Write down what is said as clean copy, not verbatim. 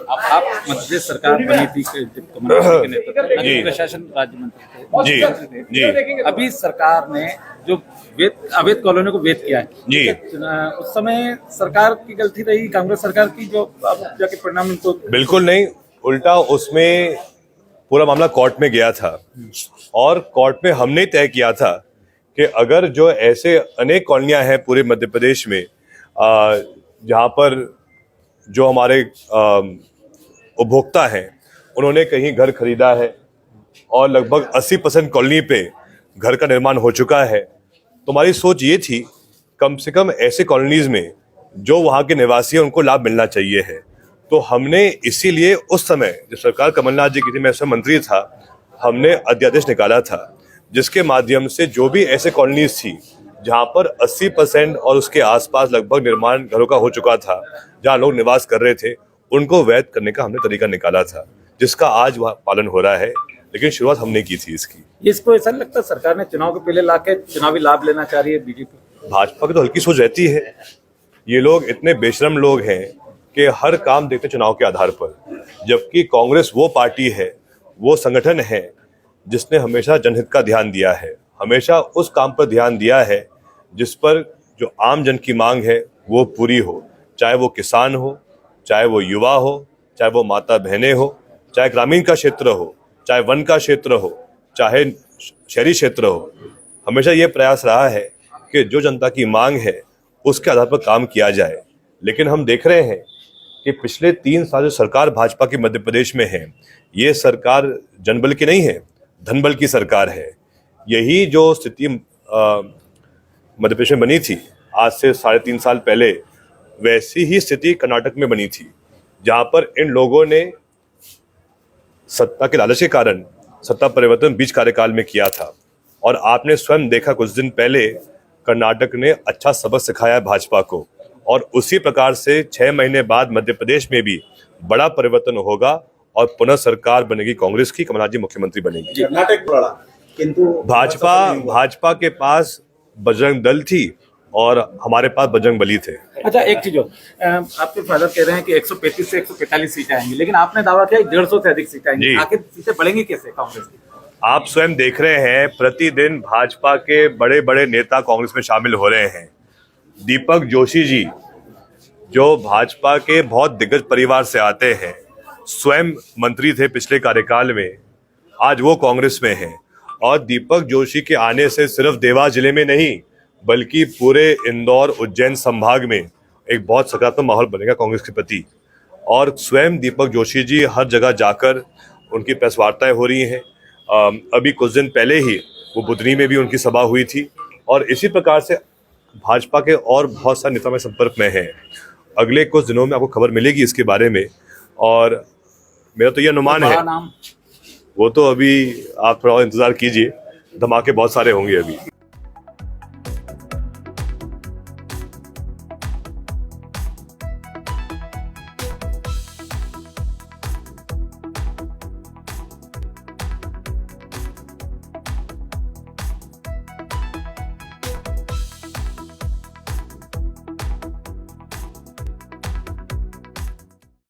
आप मध्य प्रदेश सरकार बनी थी कमलनाथ के नेतृत्व में, नगरीय प्रशासन राज्य मंत्री थे। अभी सरकार ने जो अवैध कॉलोनियों को वैध किया है, उस समय सरकार की गलती रही, कांग्रेस सरकार की, जो अब जाके परिणाम इनको? बिल्कुल नहीं, उल्टा उसमें पूरा मामला कोर्ट में गया था और कोर्ट में हमने तय किया था कि अगर जो ऐसे अनेक कॉलोनियां हैं पूरे मध्य प्रदेश में जहां पर जो हमारे उपभोक्ता हैं उन्होंने कहीं घर खरीदा है और लगभग 80% कॉलोनी पे घर का निर्माण हो चुका है, तो हमारी सोच ये थी कम से कम ऐसे कॉलोनीज में जो वहाँ के निवासी हैं उनको लाभ मिलना चाहिए है। तो हमने इसीलिए उस समय जब सरकार कमलनाथ जी की थी, मैं उस समय मंत्री था, हमने अध्यादेश निकाला था जिसके माध्यम से जो भी ऐसे कॉलोनीज थी जहाँ पर 80% और उसके आसपास लगभग निर्माण घरों का हो चुका था, जहाँ लोग निवास कर रहे थे, उनको वैध करने का हमने तरीका निकाला था, जिसका आज वह पालन हो रहा है। लेकिन शुरुआत हमने की थी इसकी। इसको ऐसा नहीं लगता सरकार ने चुनाव के पहले लाके चुनावी लाभ लेना चाह रही है बीजेपी? भाजपा की तो हल्की सोच रहती है। ये लोग इतने बेशरम लोग हैं कि हर काम देखते चुनाव के आधार पर, जबकि कांग्रेस वो पार्टी है, वो संगठन है जिसने हमेशा जनहित का ध्यान दिया है, हमेशा उस काम पर ध्यान दिया है जिस पर जो आम जन की मांग है वो पूरी हो, चाहे वो किसान हो, चाहे वो युवा हो, चाहे वो माता बहनें हो, चाहे ग्रामीण का क्षेत्र हो, चाहे वन का क्षेत्र हो, चाहे शहरी क्षेत्र हो। हमेशा ये प्रयास रहा है कि जो जनता की मांग है उसके आधार पर काम किया जाए। लेकिन हम देख रहे हैं कि पिछले 3 साल जो सरकार भाजपा की मध्य प्रदेश में है, ये सरकार जनबल की नहीं है, धनबल की सरकार है। यही जो स्थिति मध्य प्रदेश में बनी थी आज से 3.5 साल पहले, वैसी ही स्थिति कर्नाटक में बनी थी, जहां पर इन लोगों ने सत्ता के लालच के कारण सत्ता परिवर्तन बीच कार्यकाल में किया था। और आपने स्वयं देखा कुछ दिन पहले कर्नाटक ने अच्छा सबक सिखाया भाजपा को, और उसी प्रकार से 6 महीने बाद मध्य प्रदेश में भी बड़ा परिवर्तन होगा और पुनः सरकार बनेगी कांग्रेस की, कमलनाथ जी मुख्यमंत्री बनेंगे। कर्नाटक बड़ा, किंतु भाजपा के पास बजरंग दल थी और हमारे पास बजरंग बली थे। अच्छा, एक चीज आपके फादर कह रहे हैं कि 135 से 145 सीटें आएंगी, लेकिन आपने दावा किया 150 से अधिक सीटें आएंगी। आखिर सीटें बढ़ेंगी कैसे कांग्रेस की? आप स्वयं देख रहे हैं प्रतिदिन भाजपा के बड़े बड़े नेता कांग्रेस में शामिल हो रहे हैं। दीपक जोशी जी जो भाजपा के बहुत दिग्गज परिवार से आते हैं, स्वयं मंत्री थे पिछले कार्यकाल में, आज वो कांग्रेस में हैं। और दीपक जोशी के आने से सिर्फ देवास जिले में नहीं बल्कि पूरे इंदौर उज्जैन संभाग में एक बहुत सकारात्मक माहौल बनेगा कांग्रेस के प्रति। और स्वयं दीपक जोशी जी हर जगह जाकर उनकी प्रेस वार्ताएं हो रही हैं। अभी कुछ दिन पहले ही वो बुधनी में भी उनकी सभा हुई थी। और इसी प्रकार से भाजपा के और बहुत सारे नेता में संपर्क में हैं। अगले कुछ दिनों में आपको खबर मिलेगी इसके बारे में, और मेरा तो ये अनुमान है, वो तो अभी आप थोड़ा इंतजार कीजिए, धमाके बहुत सारे होंगे अभी।